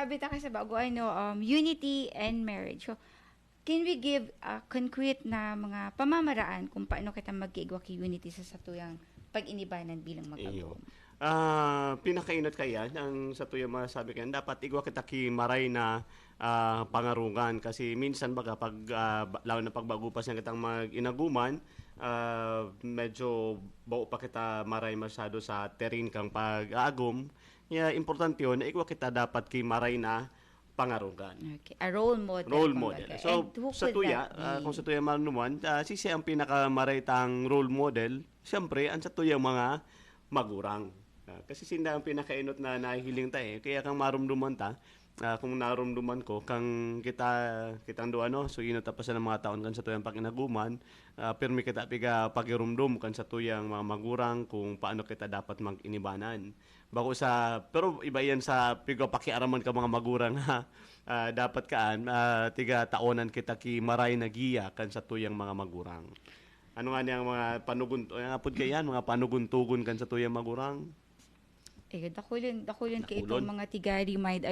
Sabi ta kasi bago unity and marriage. So, can we give concrete na mga pamamaraan kung paano kita mag-iigwa ki unity sa satuyang pag-inibanan bilang Iyo. mag-agom? Pinakainot kaya ang sa tuyo masabi kayan dapat igwa kita ki maray na pangarungan kasi minsan baga pag lalo na pagbagupas ng kitang mag-inaguman medyo bao pa kita maray masyado sa terrain kang pag-aagom. Importante yun na igwa kita dapat ki maray na pangarungan. Okay. A role model. Role model. kumbaga. So, And who sa could tuya, that be? kung sa tuya manuman, si ang pinakamaritang role model, siyempre, ang sa tuya mga magurang. Kasi sinda ang pinakainot na nahihiling tayo. Kaya kang marumduman ta, kung narumduman ko, kang kitang do ano, so inot pa sa mga taon kan sa tuyang paginaguman, pirmi kita piga pagirumdum kan sa tuyang mga magurang kung paano kita dapat mag-inibanan. Bako sa, pero iba yan sa piga pakiaraman ka mga magurang ha, dapat kaan, tiga taonan kita ki maray na giya kan sa tuyang mga magurang. Ano nga niyang mga apod kayan, mga panuguntugon kan sa tuyang magurang? Dakulon kay Dakulon. itong mga tigari mind.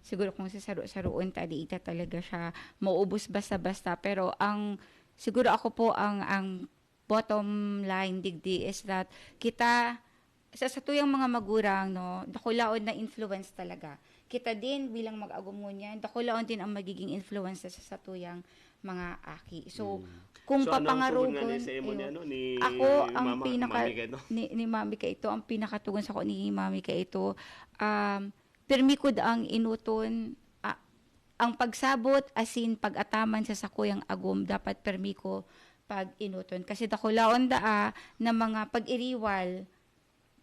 Siguro kung sa saro-saroon tadi ita talaga siya maubos basta-basta. Pero siguro ako po ang bottom line digdi is that kita sa satuyang mga magurang no, dakulaon na influence talaga. Kita din bilang mag-agumunyan, dakulaon din ang magiging influence sa satuyang mga aki. So, kung So, ano ang tugon nga papangarugon, ni sa imo ni, ano, ni ako ang Mami Gano? ni Mami ka ito, ang pinakatugon sa ko ni Mami ka ito, permikod ang inuton, ang pagsabot asin pag-ataman sa sakuyang agom dapat permiko pag inuton. Kasi dakulaon na mga pag-iriwal,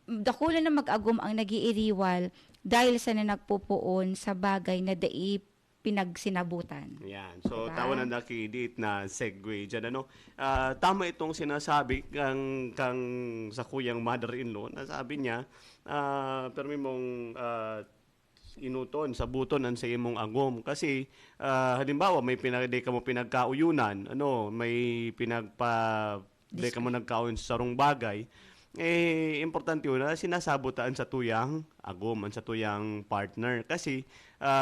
dakula na mag-agom ang nag-iiriwal dahil sa na nagpupuon sa bagay na dai pinagsinabutan. Yan. So, Diba? tawa na nakidate na segue dyan. Ano? Tama itong sinasabi kang sa kuyang mother-in-law. Nasabi niya, permi mong inuton, sabuton ang sa imong agom. Kasi, halimbawa, may di ka mo pinagkauyunan, may di ka mo nagkaon sa sarong bagay, importante yun na sinasabotaan sa tuyang agom, sa tuyang partner. Kasi,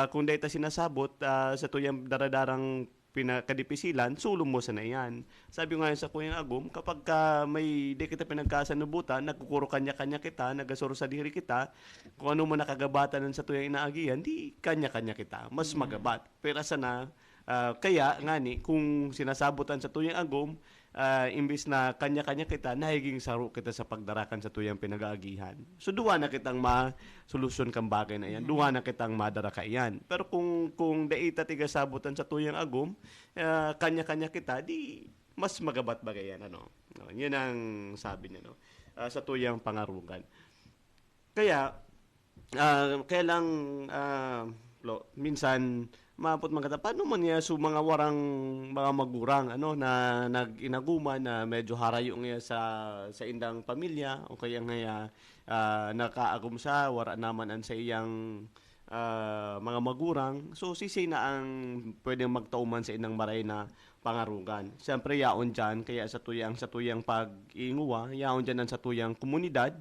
kung dahil ta sinasabot sa tuyang daradarang pinakadipisilan, sulong mo sa na yan. Sabi nga sa kuyang agom, kapag may di kita pinagkasanubutan, nagkukuro kanya-kanya kita, nagasuro sa diri kita, kung ano mo nakagabatan sa tuyang inaagihan, di kanya-kanya kita. Mas magabat. Pero sana, kaya nga ni, kung sinasabotan sa tuyang agom, imbis na kanya-kanya kita, nahiging saro kita sa pagdarakan sa tuyang pinag-aagihan. So, duwa na kitang ma-solusyon kang bagay na yan. Duwa na kitang madaraka yan. Pero kung daita tiga sabutan sa tuyang agom, kanya-kanya kita, di mas magabat bagay yan. No, yun ang sabi niya, no? Sa tuyang pangarugan. Kaya lang, minsan, maapot mga kata, paano man niya mga warang mga magurang na nag-inaguman na medyo harayo niya sa indang pamilya o kaya nga nakaagum sa wara naman an sa iyang mga magurang. So sisi na ang pwedeng magtauman sa indang maray na pangarugan. Siyempre yaon dyan, kaya sa tuyang pag-iinguwa, yaon dyan ang sa tuyang komunidad,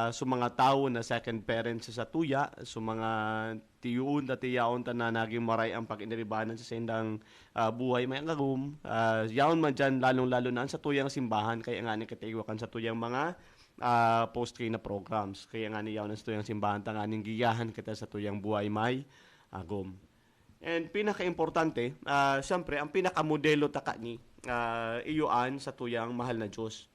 so mga tao na second parents sa tuya, so mga tiyuon at tiyaon ta na naging maray ang pag-iniribanan sa sendang buhay may angagum. Yaon man dyan, lalong-lalo na sa tuyang simbahan, kaya nga ni katiwakan sa tuyang mga post-kay na programs. Kaya nga ni yaon sa tuyang simbahan, ta nga ning giyahan kita sa tuyang buhay may agum. And pinaka-importante, siyempre, ang pinaka-modelo taka ni iyuan sa tuyang mahal na Diyos.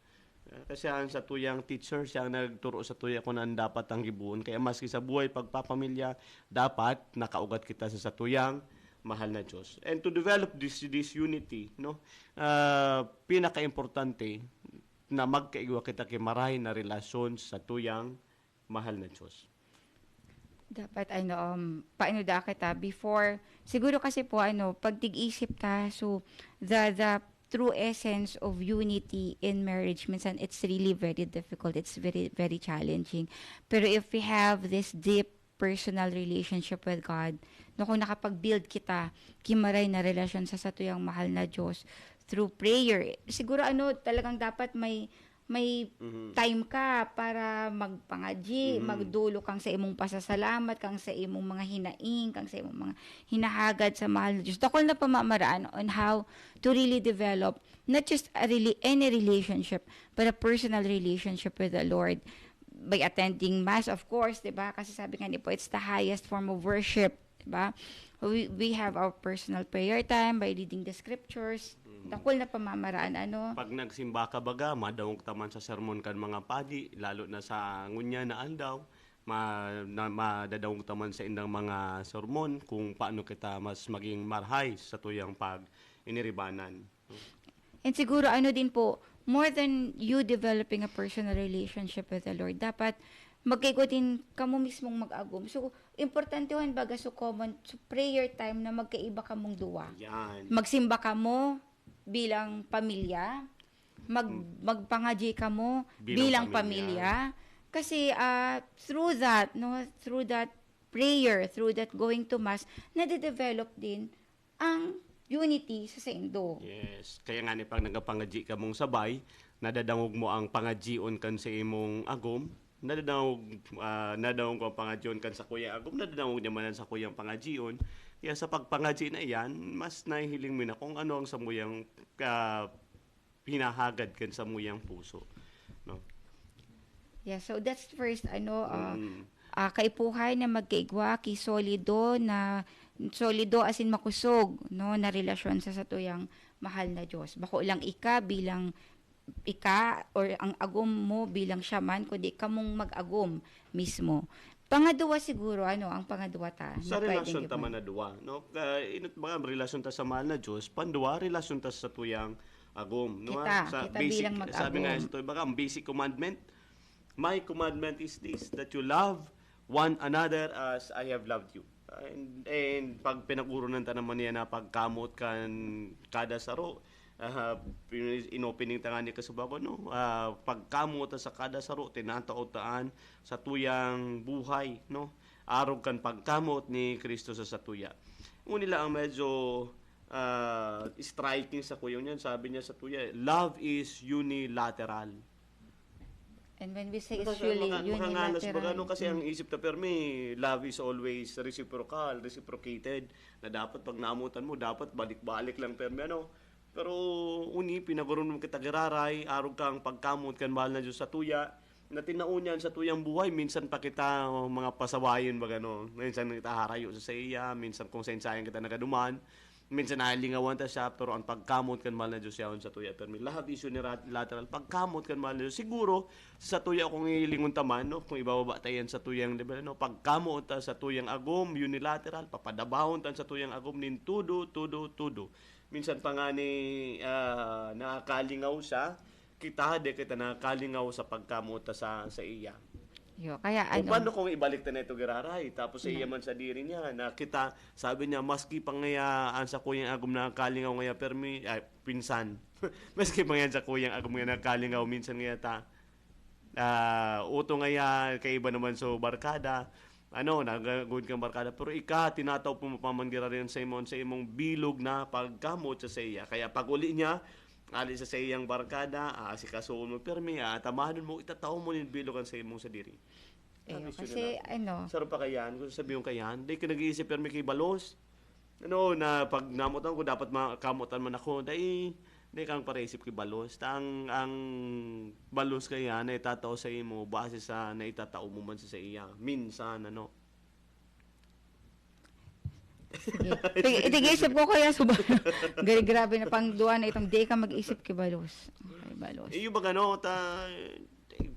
Kasi ang sa tuyang teacher, siya ang nagturo sa tuya kung ano dapat ang gibuon. Kaya maski sa buhay, pagpapamilya, dapat nakaugat kita sa tuyang mahal na Diyos. And to develop this unity, pinaka-importante na magkaigwa kita kay maray na relasyon sa tuyang mahal na Diyos. Dapat paano da kita before siguro kasi po pag tig-isip ta, so the true essence of unity in marriage minsan it's really very difficult, it's very very challenging, pero if we have this deep personal relationship with God, no, kung nakapag-build kita kimaray na relasyon sa satuyang mahal na Diyos through prayer, siguro talagang dapat may time ka para magpangaji, magdulo kang sa imong pasasalamat, kang sa imong mga hinaing, kang sa imong mga hinahagad sa mahal na Diyos. Dakol na pamamaraan on how to really develop not just any relationship, but a personal relationship with the Lord by attending Mass, of course, diba? Kasi sabi nga ni po, it's the highest form of worship, diba? We have our personal prayer time by reading the scriptures. Dakol na pamamaraan, ano? Pag nagsimba ka baga, madawog taman sa sermon kan mga padi, lalo na sa ngunya na andaw, madadawog taman sa indang mga sermon kung paano kita mas maging marhay sa tuyang pag iniribanan. And siguro ano din po, more than you developing a personal relationship with the Lord, dapat magkaigo din kamo mismong mag-agom. So, importante yun baga so prayer time na magkaiba kamong duwa. Yan. Magsimba kamo bilang pamilya, magpangaji kamo bilang pamilya. Kasi through that prayer, through that going to Mass, nade-develop din ang unity sa sendo. Yes. Kaya nga ni pag nagapangaji ka mong sabay, nadadangog mo ang pangajion kan sa imong agom, nadadangog ko ang pangajion kan sa kuya agom, nadadangog naman sa kuyang pangajion. Kaya sa pagpangaji na iyan, mas nahihiling mo na kung ano ang samuyang hinahagad kan sa muyang puso. No? Yeah, so that's first, kaipuhay na magkaigwa, solido as in makusog, no, na relasyon sa satuyang mahal na Diyos. Bako lang bilang or ang agom mo bilang siya man, kundi kamong mag-agom mismo. Pangadua siguro, ang pangadua ta? Sa relasyon ta man na duwa, no? Inot mga relasyon ta sa mahal na Diyos, panduwa, relasyon ta sa tuyang agom. No? Kita basic, bilang mag-agom. sabi nga ito, baga, ang basic commandment, my commandment is this, that you love one another as I have loved you. And pag pinag-urunan ta naman niya na pagkamot kan kada saro, inopening ta nga ni Kasubago, no? Pagkamot sa kada saro, tinataotaan sa tuyang buhay, no? Arog kan pagkamot ni Kristo sa satuya. Unila ang medyo striking sa kuya niyan, sabi niya sa tuya, love is unilateral. And when we say it's really unilateral. Kasi ang isip ta permi, love is always reciprocated. Na dapat pag naamutan mo, dapat balik-balik lang permi, Pero pinagurun mo kita giraray, arog kang pagkamot kan mahal na Diyos sa tuya, na tinaunyan sa tuyang buhay, minsan pa kita mga pasawayon minsan kita harayo sa iya, minsan kung sayang kita nagaduman, minsan nalingawan ta siya, pero ang pagkamot kan mahal na Diyos yaon sa tuya. Pero lahat is unilateral. Pagkamot kan mahal na Diyos, siguro sa tuya kung ilingon taman, kung ibababa tayo sa tuyang level, pagkamot ta sa tuyang agom, unilateral, papadabahon ta sa tuyang agom, nin tudo. Minsan pa nga ni nakakalingaw siya, kita nakakalingaw sa pagkamot ta sa iya. Kaya Paano kung ibalik ta na ito giraray? Tapos sa iya man sa diri niya, na kita, sabi niya, maski pangayaan sa kuyang agom na kalingaw ngaya permi, pinsan. Maski pangayaan sa kuyang agom ngaya na kalingaw, minsan ngaya ta, uto ngaya, kaiba naman so barkada, nagagod kang barkada, pero tinataw po mapamangira rin sa imong bilog na pagkamot sa iya. Kaya pag uli niya, alis sa iyang barkada, si kasuon mo permi, tamahan mo, itataw mo yung bilogan sa imong sadiri. Kasi Saro pa kayan, kung sabihin kayan, di ka nag-iisip permi kay balos. Na pag namutan ko, dapat makamutan man ako, di kang pareisip kay balos. Ang balos kaya na itataw sa imo, base sa naitataw mo man sa iya. Minsan, Tig-isip ko kaya grabe na pang duwa na itong di ka mag-isip kay balos. Okay, balos. Iyo ba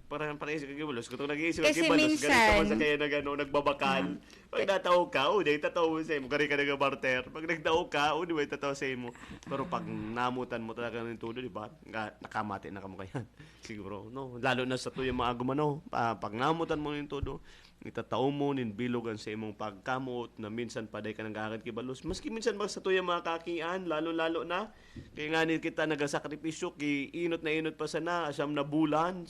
parang isip kay balos. Kung nag-iisip Kasi kay balos, minsan, ganito man sa kaya nagbabakal. Pag nataw ka, di tataw sa imo. Kari ka nag-barter. Pag nagtaw ka, di ba tataw sa imo. Pero pag namutan mo talaga ng tudo, di ba? Nakamati na kamo kayan. Siguro, lalo na sa tuyang mga agumano. Pag namutan mo yung tudo, itataw mo nin bilogan sa imong pagkamot na minsan paday ka nag-agad kay balos. Maski minsan sa tuyang mga kakian, lalo na, kaya nga kita nagasakripisyo, inot pa sana, siyam na bulan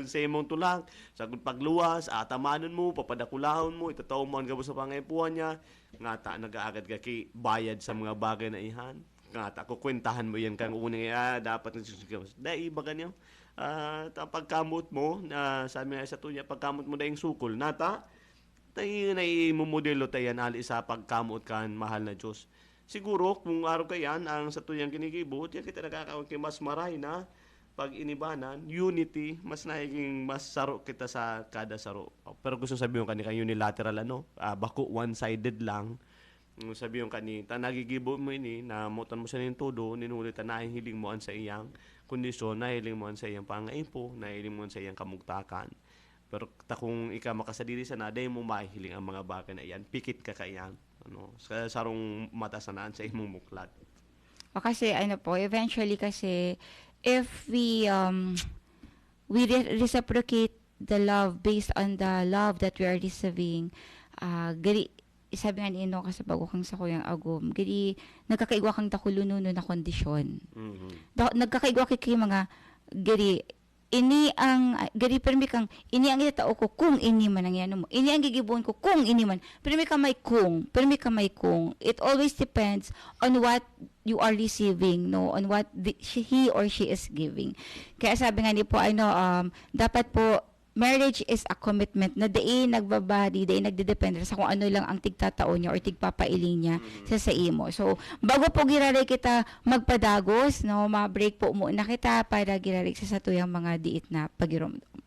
sa imong tulang. Sagud pagluwas, atamanon mo, papadakulahon mo, itataw mo ang gabo sa pangaipuan niya, nga nag-aagad ka kay bayad sa mga bagay na ihan. nga ta kukwentahan mo yan kang uning dapat dai ba ganyan pagkamot mo na sabi nga sa tuya pagkamot mo daing sukol nata tay nay modelo tayan ali sa pagkamot kan mahal na Dios siguro kung araw kayan ang sa tuyang kinikibot ya kita nakakaon kay mas maray na pag inibanan unity mas naging mas saro kita sa kada saro pero gusto sabihin ko kanina unilateral bako one-sided lang sabi yung kanita, nagigibo mo ini, na mutan mo siya ng todo, ninulit na hiling mo an sa iyang kondisyon, nahiling mo an sa iyang pangaipo, nahiling mo an sa iyang kamugtakan. Pero kung ika makasadiri sa naday mo mahiling ang mga bagay na iyan, pikit ka kayan, sa sarong mata sanaan sa imong muklat. O kasi eventually kasi if we reciprocate the love based on the love that we are receiving, sabi nga ni kasi bago kang sa kuyang agom, gadi nagkakaigwa kang takulununo na kondisyon. Nagkakaigwa kay mga gadi gadi permi kang ini ang itao ko kung ini man ang yan mo. Ini ang gigibon ko kung ini man. Permi ka may kung. It always depends on what you are receiving, no, on what he or she is giving. Kaya sabi nga ni po dapat po marriage is a commitment na nagbabadi, nagdedepende sa kung ano lang ang tigtataon niya or tigpapailing niya sa imo. So, bago po giraray kita magpadagos, ma-break po muna kita para giraray sa tuyang mga diit na pagiromdom.